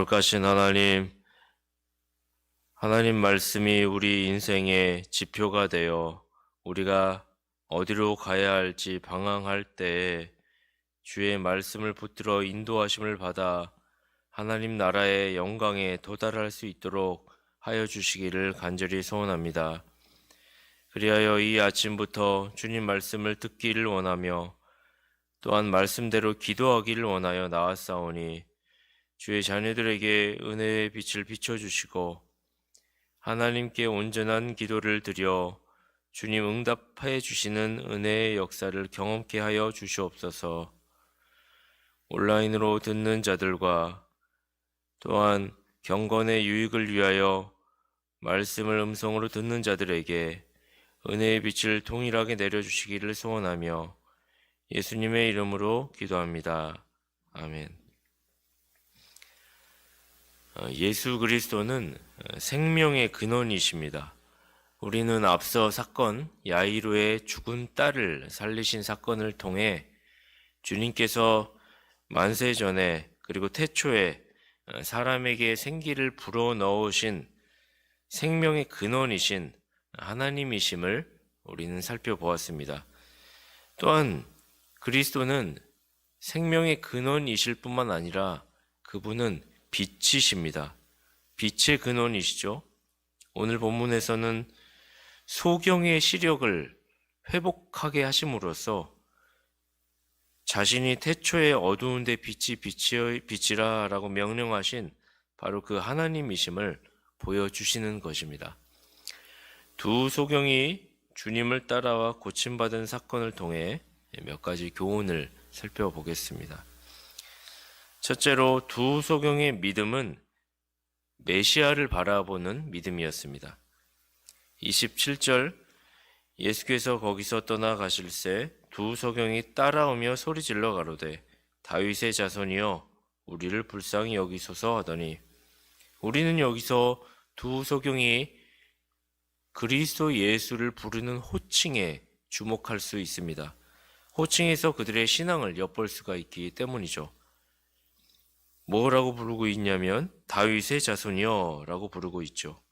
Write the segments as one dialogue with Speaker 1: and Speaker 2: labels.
Speaker 1: 거룩하신 하나님 말씀이 우리 인생의 지표가 되어 우리가 어디로 가야 할지 방황할 때에 주의 말씀을 붙들어 인도하심을 받아 하나님 나라의 영광에 도달할 수 있도록 하여 주시기를 간절히 소원합니다. 그리하여 이 아침부터 주님 말씀을 듣기를 원하며 또한 말씀대로 기도하기를 원하여 나왔사오니 주의 자녀들에게 은혜의 빛을 비춰주시고 하나님께 온전한 기도를 드려 주님 응답해 주시는 은혜의 역사를 경험케 하여 주시옵소서. 온라인으로 듣는 자들과 또한 경건의 유익을 위하여 말씀을 음성으로 듣는 자들에게 은혜의 빛을 통일하게 내려주시기를 소원하며 예수님의 이름으로 기도합니다. 아멘. 예수 그리스도는 생명의 근원이십니다. 우리는 앞서 사건, 야이로의 죽은 딸을 살리신 사건을 통해 주님께서 만세전에 그리고 태초에 사람에게 생기를 불어넣으신 생명의 근원이신 하나님이심을 우리는 살펴보았습니다. 또한 그리스도는 생명의 근원이실 뿐만 아니라 그분은 빛이십니다. 빛의 근원이시죠. 오늘 본문에서는 소경의 시력을 회복하게 하심으로써 자신이 태초에 어두운데 빛이 빛이라 라고 명령하신 바로 그 하나님이심을 보여주시는 것입니다. 두 소경이 주님을 따라와 고침받은 사건을 통해 몇 가지 교훈을 살펴보겠습니다. 첫째로 두 소경의 믿음은 메시아를 바라보는 믿음이었습니다. 27절 예수께서 거기서 떠나가실새 두 소경이 따라오며 소리질러 가로되 다윗의 자손이여 우리를 불쌍히 여기소서 하더니 우리는 여기서 두 소경이 그리스도 예수를 부르는 호칭에 주목할 수 있습니다. 호칭에서 그들의 신앙을 엿볼 수가 있기 때문이죠. 뭐라고 부르고 있냐면 다윗의 자손이여 라고 부르고 있죠.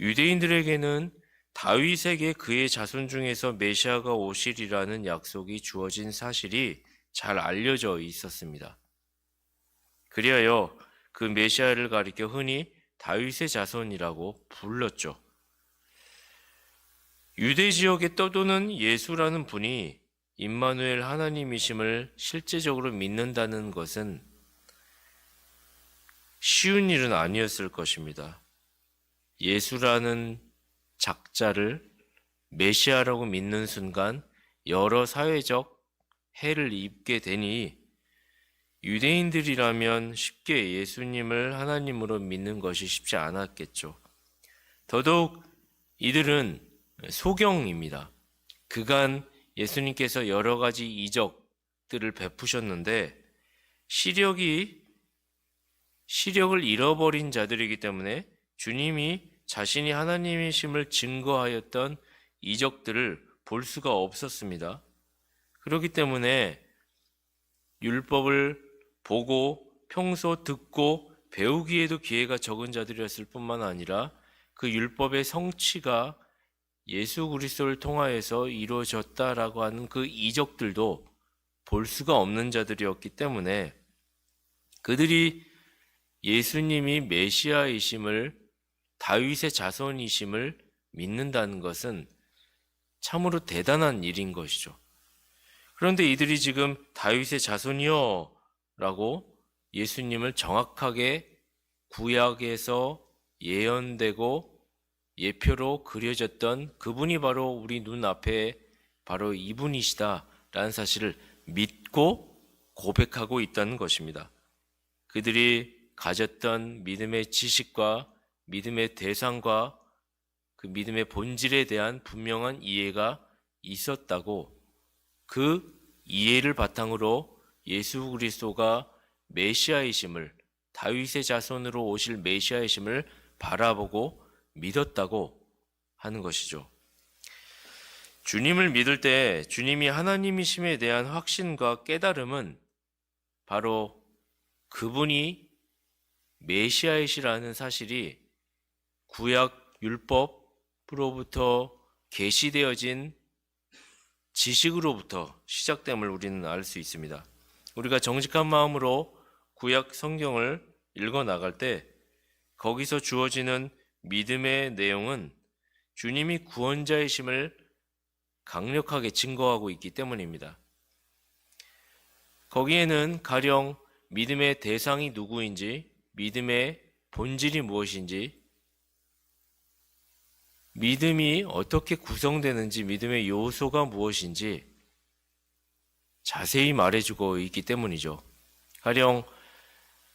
Speaker 1: 유대인들에게는 다윗에게 그의 자손 중에서 메시아가 오시리라는 약속이 주어진 사실이 잘 알려져 있었습니다. 그리하여 그 메시아를 가리켜 흔히 다윗의 자손이라고 불렀죠. 유대 지역에 떠도는 예수라는 분이 임마누엘 하나님이심을 실제적으로 믿는다는 것은 쉬운 일은 아니었을 것입니다. 예수라는 작자를 메시아라고 믿는 순간 여러 사회적 해를 입게 되니 유대인들이라면 쉽게 예수님을 하나님으로 믿는 것이 쉽지 않았겠죠. 더더욱 이들은 소경입니다. 그간 예수님께서 여러 가지 이적들을 베푸셨는데 시력을 잃어버린 자들이기 때문에 주님이 자신이 하나님이심을 증거하였던 이적들을 볼 수가 없었습니다. 그렇기 때문에 율법을 보고 평소 듣고 배우기에도 기회가 적은 자들이었을 뿐만 아니라 그 율법의 성취가 예수 그리스도를 통하여서 이루어졌다라고 하는 그 이적들도 볼 수가 없는 자들이었기 때문에 그들이 예수님이 메시아이심을 다윗의 자손이심을 믿는다는 것은 참으로 대단한 일인 것이죠. 그런데 이들이 지금 다윗의 자손이요 라고 예수님을 정확하게 구약에서 예언되고 예표로 그려졌던 그분이 바로 우리 눈앞에 바로 이분이시다라는 사실을 믿고 고백하고 있다는 것입니다. 그들이 가졌던 믿음의 지식과 믿음의 대상과 그 믿음의 본질에 대한 분명한 이해가 있었다고 그 이해를 바탕으로 예수 그리스도가 메시아이심을 다윗의 자손으로 오실 메시아이심을 바라보고 믿었다고 하는 것이죠. 주님을 믿을 때 주님이 하나님이심에 대한 확신과 깨달음은 바로 그분이 메시아이시라는 사실이 구약 율법으로부터 계시되어진 지식으로부터 시작됨을 우리는 알 수 있습니다. 우리가 정직한 마음으로 구약 성경을 읽어 나갈 때 거기서 주어지는 믿음의 내용은 주님이 구원자이심을 강력하게 증거하고 있기 때문입니다. 거기에는 가령 믿음의 대상이 누구인지, 믿음의 본질이 무엇인지, 믿음이 어떻게 구성되는지, 믿음의 요소가 무엇인지 자세히 말해주고 있기 때문이죠. 가령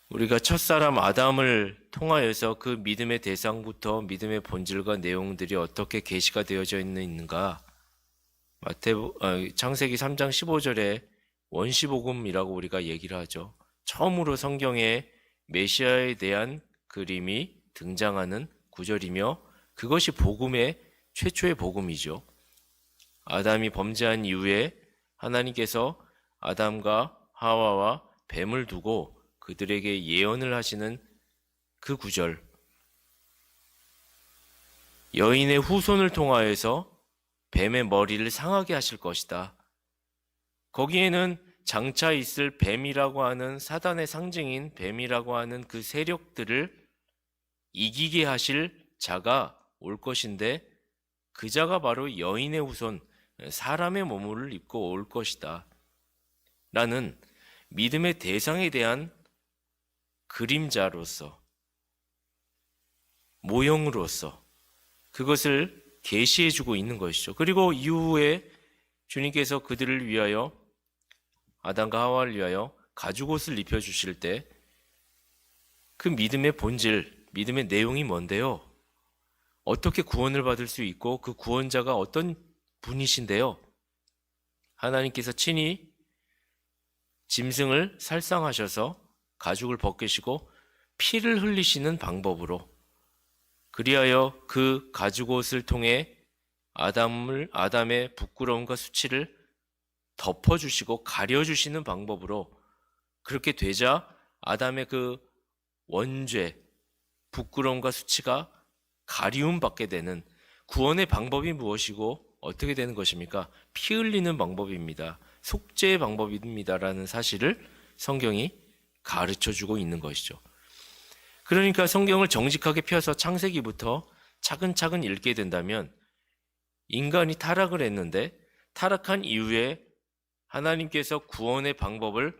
Speaker 1: 우리가 첫사람 아담을 통하여서 그 믿음의 대상부터 믿음의 본질과 내용들이 어떻게 계시가 되어져 있는가, 창세기 3장 15절에 원시복음이라고 우리가 얘기를 하죠. 처음으로 성경에 메시아에 대한 그림이 등장하는 구절이며 그것이 복음의 최초의 복음이죠. 아담이 범죄한 이후에 하나님께서 아담과 하와와 뱀을 두고 그들에게 예언을 하시는 그 구절, 여인의 후손을 통하여서 뱀의 머리를 상하게 하실 것이다. 거기에는 장차 있을 뱀이라고 하는 사단의 상징인 뱀이라고 하는 그 세력들을 이기게 하실 자가 올 것인데 그 자가 바로 여인의 후손, 사람의 몸을 입고 올 것이다 라는 믿음의 대상에 대한 그림자로서, 모형으로서 그것을 계시해주고 있는 것이죠. 그리고 이후에 주님께서 그들을 위하여, 아담과 하와를 위하여 가죽옷을 입혀주실 때 그 믿음의 본질, 믿음의 내용이 뭔데요? 어떻게 구원을 받을 수 있고 그 구원자가 어떤 분이신데요? 하나님께서 친히 짐승을 살상하셔서 가죽을 벗기시고 피를 흘리시는 방법으로, 그리하여 그 가죽옷을 통해 아담의 부끄러움과 수치를 덮어주시고 가려주시는 방법으로, 그렇게 되자 아담의 그 원죄, 부끄러움과 수치가 가리움받게 되는 구원의 방법이 무엇이고 어떻게 되는 것입니까? 피 흘리는 방법입니다. 속죄의 방법입니다라는 사실을 성경이 가르쳐주고 있는 것이죠. 그러니까 성경을 정직하게 펴서 창세기부터 차근차근 읽게 된다면 인간이 타락을 했는데 타락한 이후에 하나님께서 구원의 방법을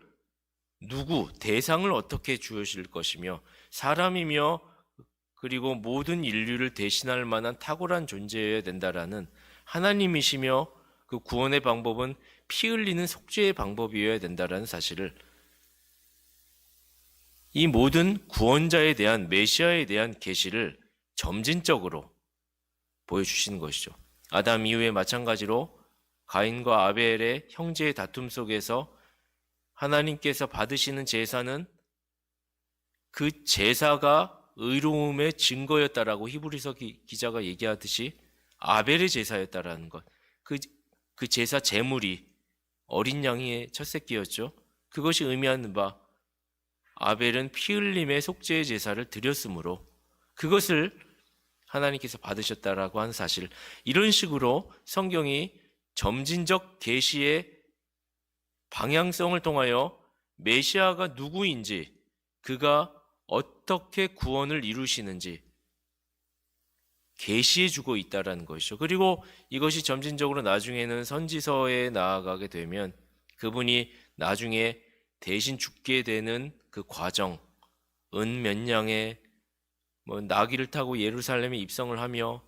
Speaker 1: 대상을 어떻게 주실 것이며, 사람이며 그리고 모든 인류를 대신할 만한 탁월한 존재여야 된다라는 하나님이시며 그 구원의 방법은 피 흘리는 속죄의 방법이어야 된다라는 사실을, 이 모든 구원자에 대한, 메시아에 대한 계시를 점진적으로 보여주시는 것이죠. 아담 이후에 마찬가지로 가인과 아벨의 형제의 다툼 속에서 하나님께서 받으시는 제사는 그 제사가 의로움의 증거였다라고 히브리서 기자가 얘기하듯이 아벨의 제사였다라는 것, 그 제사 제물이 어린 양의 첫 새끼였죠. 그것이 의미하는 바 아벨은 피 흘림의 속죄의 제사를 드렸으므로 그것을 하나님께서 받으셨다라고 하는 사실, 이런 식으로 성경이 점진적 계시의 방향성을 통하여 메시아가 누구인지, 그가 어떻게 구원을 이루시는지 계시해주고 있다라는 것이죠. 그리고 이것이 점진적으로 나중에는 선지서에 나아가게 되면 그분이 나중에 대신 죽게 되는 그 과정, 은 몇 냥의 나귀를 타고 예루살렘에 입성을 하며,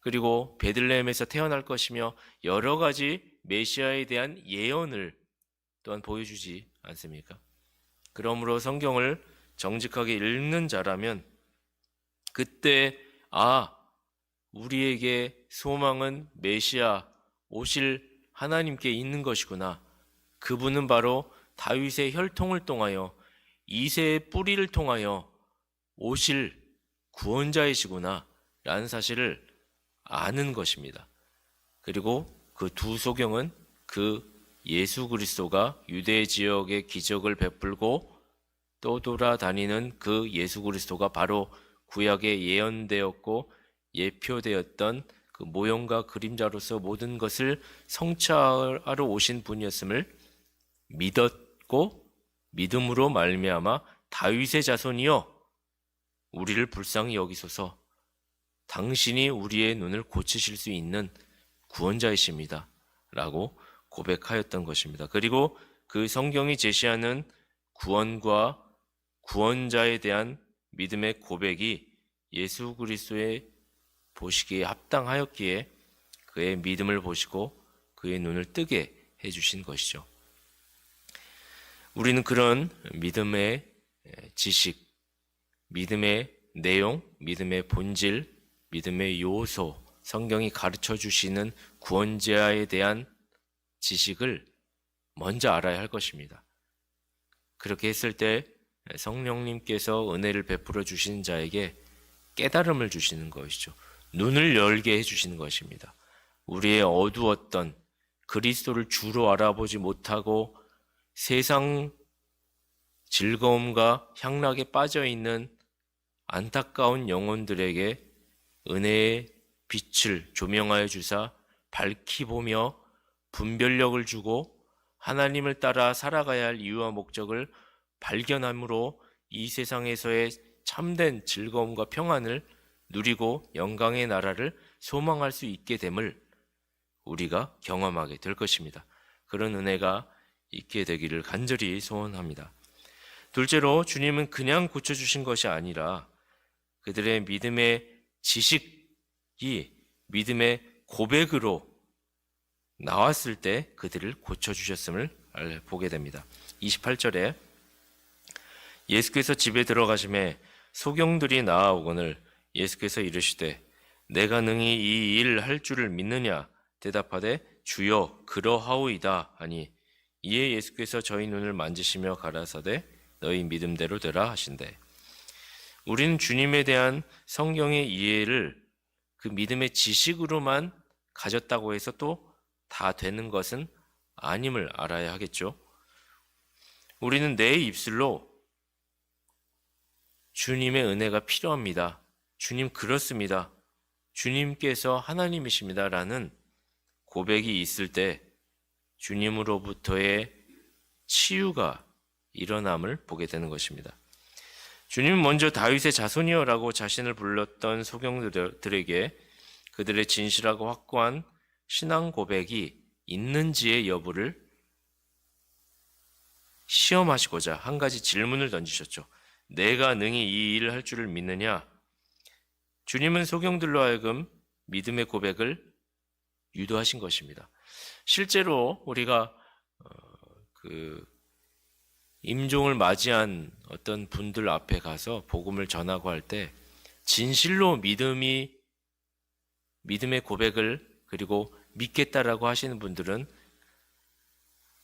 Speaker 1: 그리고 베들레헴에서 태어날 것이며, 여러 가지 메시아에 대한 예언을 또한 보여주지 않습니까? 그러므로 성경을 정직하게 읽는 자라면 그때 우리에게 소망은 메시아 오실 하나님께 있는 것이구나. 그분은 바로 다윗의 혈통을 통하여, 이새의 뿌리를 통하여 오실 구원자이시구나 라는 사실을 아는 것입니다. 그리고 그 두 소경은 그 예수 그리스도가 유대 지역에 기적을 베풀고 떠돌아다니는 그 예수 그리스도가 바로 구약에 예언되었고 예표되었던 그 모형과 그림자로서 모든 것을 성취하러 오신 분이었음을 믿었고 믿음으로 말미암아 다윗의 자손이여 우리를 불쌍히 여기소서 당신이 우리의 눈을 고치실 수 있는 구원자이십니다 라고 고백하였던 것입니다. 그리고 그 성경이 제시하는 구원과 구원자에 대한 믿음의 고백이 예수 그리스도의 보시기에 합당하였기에 그의 믿음을 보시고 그의 눈을 뜨게 해주신 것이죠. 우리는 그런 믿음의 지식, 믿음의 내용, 믿음의 본질, 믿음의 요소, 성경이 가르쳐 주시는 구원자에 대한 지식을 먼저 알아야 할 것입니다. 그렇게 했을 때 성령님께서 은혜를 베풀어 주시는 자에게 깨달음을 주시는 것이죠. 눈을 열게 해주시는 것입니다. 우리의 어두웠던 그리스도를 주로 알아보지 못하고 세상 즐거움과 향락에 빠져있는 안타까운 영혼들에게 은혜의 빛을 조명하여 주사 밝히 보며 분별력을 주고 하나님을 따라 살아가야 할 이유와 목적을 발견함으로 이 세상에서의 참된 즐거움과 평안을 누리고 영광의 나라를 소망할 수 있게 됨을 우리가 경험하게 될 것입니다. 그런 은혜가 있게 되기를 간절히 소원합니다. 둘째로 주님은 그냥 고쳐주신 것이 아니라 그들의 믿음의 지식이 믿음의 고백으로 나왔을 때 그들을 고쳐주셨음을 보게 됩니다. 28절에 예수께서 집에 들어가심에 소경들이 나아오거늘 예수께서 이르시되 내가 능히 이 일 할 줄을 믿느냐 대답하되 주여 그러하오이다 하니 이에 예수께서 저희 눈을 만지시며 가라사대 너희 믿음대로 되라 하신대. 우리는 주님에 대한 성경의 이해를 그 믿음의 지식으로만 가졌다고 해서 또 다 되는 것은 아님을 알아야 하겠죠. 우리는 내 입술로 주님의 은혜가 필요합니다. 주님 그렇습니다. 주님께서 하나님이십니다. 라는 고백이 있을 때 주님으로부터의 치유가 일어남을 보게 되는 것입니다. 주님은 먼저 다윗의 자손이여 라고 자신을 불렀던 소경들에게 그들의 진실하고 확고한 신앙 고백이 있는지의 여부를 시험하시고자 한 가지 질문을 던지셨죠. 내가 능히 이 일을 할 줄을 믿느냐? 주님은 소경들로 하여금 믿음의 고백을 유도하신 것입니다. 실제로 우리가 임종을 맞이한 어떤 분들 앞에 가서 복음을 전하고 할 때 진실로 믿음의 고백을 그리고 믿겠다라고 하시는 분들은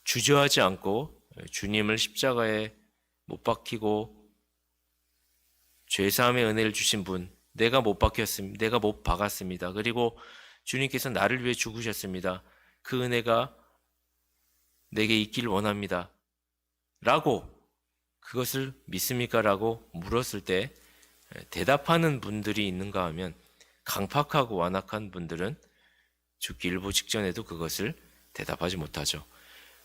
Speaker 1: 주저하지 않고 주님을 십자가에 못 박히고 죄사함의 은혜를 주신 분, 내가 못 박았습니다. 그리고 주님께서 나를 위해 죽으셨습니다. 그 은혜가 내게 있기를 원합니다. 라고 그것을 믿습니까? 라고 물었을 때 대답하는 분들이 있는가 하면 강팍하고 완악한 분들은 죽기 일보 직전에도 그것을 대답하지 못하죠.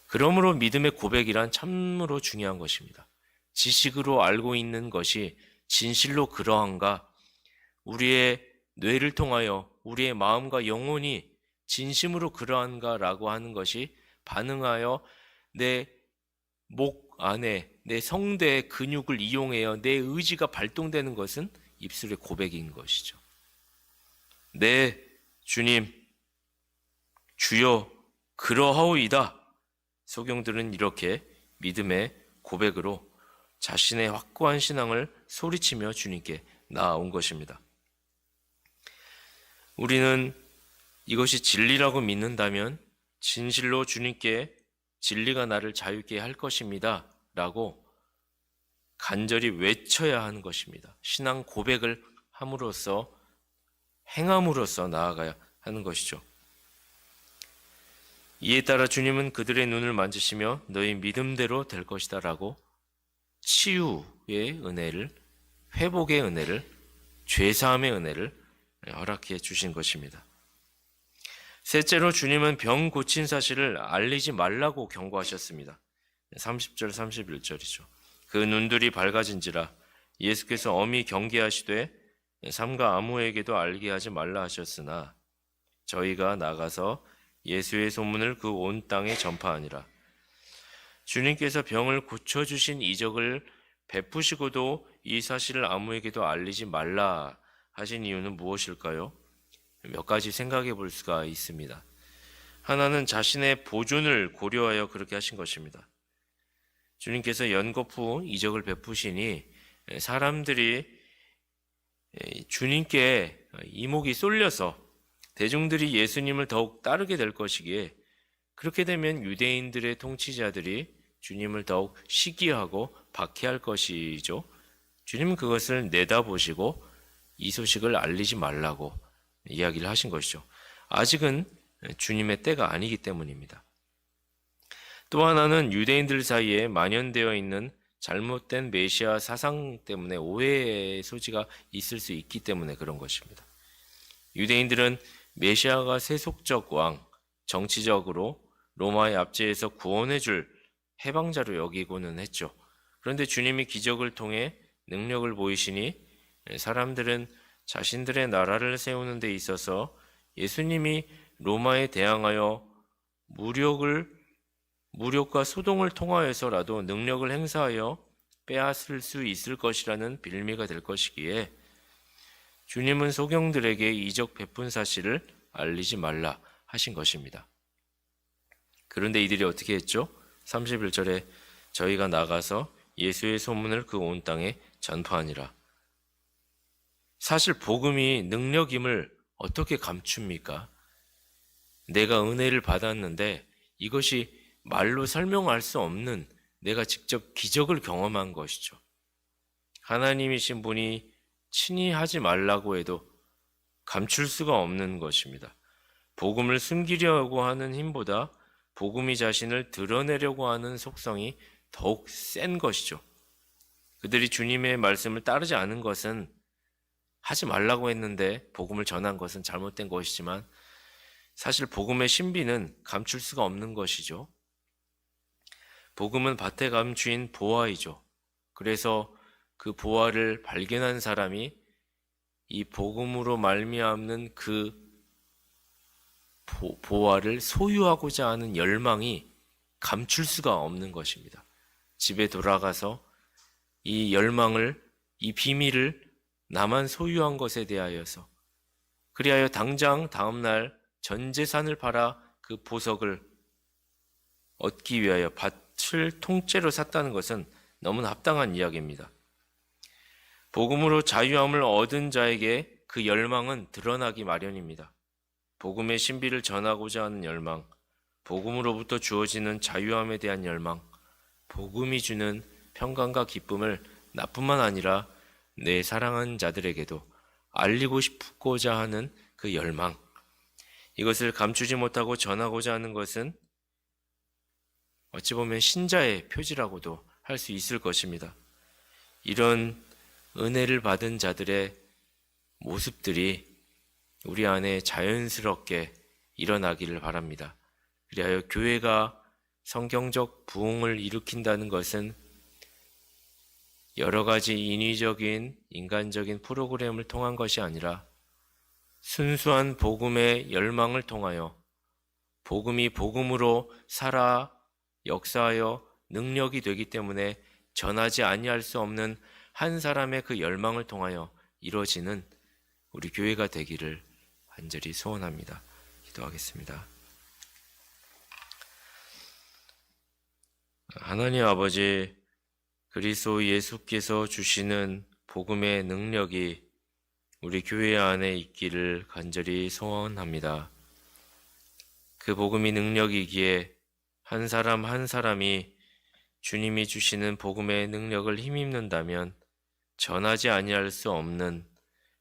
Speaker 1: 그러므로 믿음의 고백이란 참으로 중요한 것입니다. 지식으로 알고 있는 것이 진실로 그러한가? 우리의 뇌를 통하여 우리의 마음과 영혼이 진심으로 그러한가라고 하는 것이 반응하여 내 목 안에 내 성대의 근육을 이용하여 내 의지가 발동되는 것은 입술의 고백인 것이죠. 네, 주님, 주여 그러하오이다. 소경들은 이렇게 믿음의 고백으로 자신의 확고한 신앙을 소리치며 주님께 나아온 것입니다. 우리는 이것이 진리라고 믿는다면 진실로 주님께 진리가 나를 자유케 할 것입니다 라고 간절히 외쳐야 하는 것입니다. 신앙 고백을 함으로써 행함으로써 나아가야 하는 것이죠. 이에 따라 주님은 그들의 눈을 만지시며 너희 믿음대로 될 것이다 라고 치유의 은혜를, 회복의 은혜를, 죄사함의 은혜를 허락해 주신 것입니다. 셋째로 주님은 병 고친 사실을 알리지 말라고 경고하셨습니다. 30절 31절이죠. 그 눈들이 밝아진지라 예수께서 엄히 경계하시되 삼가 아무에게도 알게 하지 말라 하셨으나 저희가 나가서 예수의 소문을 그 온 땅에 전파하니라. 주님께서 병을 고쳐주신 이적을 베푸시고도 이 사실을 아무에게도 알리지 말라 하신 이유는 무엇일까요? 몇 가지 생각해 볼 수가 있습니다. 하나는 자신의 보존을 고려하여 그렇게 하신 것입니다. 주님께서 연거푸 이적을 베푸시니 사람들이 주님께 이목이 쏠려서 대중들이 예수님을 더욱 따르게 될 것이기에, 그렇게 되면 유대인들의 통치자들이 주님을 더욱 시기하고 박해할 것이죠. 주님은 그것을 내다보시고 이 소식을 알리지 말라고 이야기를 하신 것이죠. 아직은 주님의 때가 아니기 때문입니다. 또 하나는 유대인들 사이에 만연되어 있는 잘못된 메시아 사상 때문에 오해의 소지가 있을 수 있기 때문에 그런 것입니다. 유대인들은 메시아가 세속적 왕, 정치적으로 로마의 압제에서 구원해줄 해방자로 여기고는 했죠. 그런데 주님이 기적을 통해 능력을 보이시니 사람들은 자신들의 나라를 세우는 데 있어서 예수님이 로마에 대항하여 무력과 소동을 통하여서라도 능력을 행사하여 빼앗을 수 있을 것이라는 빌미가 될 것이기에 주님은 소경들에게 이적 베푼 사실을 알리지 말라 하신 것입니다. 그런데 이들이 어떻게 했죠? 31절에 저희가 나가서 예수의 소문을 그 온 땅에 전파하니라. 사실 복음이 능력임을 어떻게 감춥니까? 내가 은혜를 받았는데 이것이 말로 설명할 수 없는, 내가 직접 기적을 경험한 것이죠. 하나님이신 분이 친히 하지 말라고 해도 감출 수가 없는 것입니다. 복음을 숨기려고 하는 힘보다 복음이 자신을 드러내려고 하는 속성이 더욱 센 것이죠. 그들이 주님의 말씀을 따르지 않은 것은, 하지 말라고 했는데 복음을 전한 것은 잘못된 것이지만 사실 복음의 신비는 감출 수가 없는 것이죠. 복음은 밭에 감추인 보화이죠. 그래서 그 보화를 발견한 사람이 이 복음으로 말미암는 그 보화를 소유하고자 하는 열망이 감출 수가 없는 것입니다. 집에 돌아가서 이 열망을, 이 비밀을 나만 소유한 것에 대하여서, 그리하여 당장 다음날 전 재산을 팔아 그 보석을 얻기 위하여 밭을 통째로 샀다는 것은 너무나 합당한 이야기입니다. 복음으로 자유함을 얻은 자에게 그 열망은 드러나기 마련입니다. 복음의 신비를 전하고자 하는 열망, 복음으로부터 주어지는 자유함에 대한 열망, 복음이 주는 평강과 기쁨을 나뿐만 아니라 내 사랑하는 자들에게도 알리고 싶고자 하는 그 열망, 이것을 감추지 못하고 전하고자 하는 것은 어찌 보면 신자의 표지라고도 할 수 있을 것입니다. 이런 은혜를 받은 자들의 모습들이 우리 안에 자연스럽게 일어나기를 바랍니다. 그리하여 교회가 성경적 부흥을 일으킨다는 것은 여러 가지 인위적인 인간적인 프로그램을 통한 것이 아니라 순수한 복음의 열망을 통하여 복음이 복음으로 살아 역사하여 능력이 되기 때문에 전하지 아니할 수 없는 한 사람의 그 열망을 통하여 이루어지는 우리 교회가 되기를 간절히 소원합니다. 기도하겠습니다. 하나님 아버지, 그리스도 예수께서 주시는 복음의 능력이 우리 교회 안에 있기를 간절히 소원합니다. 그 복음이 능력이기에 한 사람 한 사람이 주님이 주시는 복음의 능력을 힘입는다면 전하지 아니할 수 없는,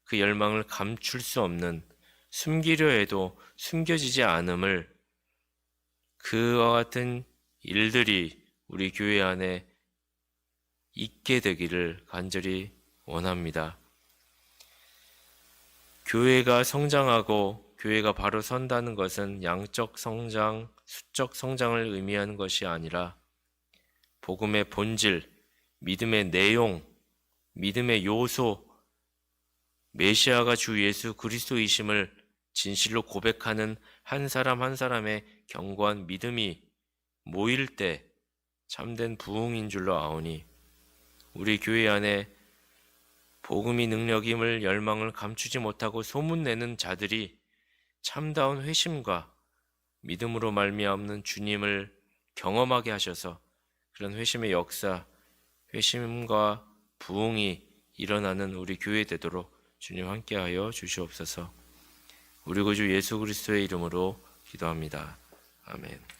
Speaker 1: 그 열망을 감출 수 없는, 숨기려 해도 숨겨지지 않음을, 그와 같은 일들이 우리 교회 안에 있게 되기를 간절히 원합니다. 교회가 성장하고 교회가 바로 선다는 것은 양적 성장, 수적 성장을 의미하는 것이 아니라 복음의 본질, 믿음의 내용, 믿음의 요소, 메시아가 주 예수 그리스도이심을 진실로 고백하는 한 사람 한 사람의 견고한 믿음이 모일 때 참된 부흥인 줄로 아오니, 우리 교회 안에 복음이 능력임을 열망을 감추지 못하고 소문내는 자들이 참다운 회심과 믿음으로 말미암는 주님을 경험하게 하셔서 그런 회심의 역사, 회심과 부흥이 일어나는 우리 교회 되도록 주님 함께하여 주시옵소서. 우리 구주 예수 그리스도의 이름으로 기도합니다. 아멘.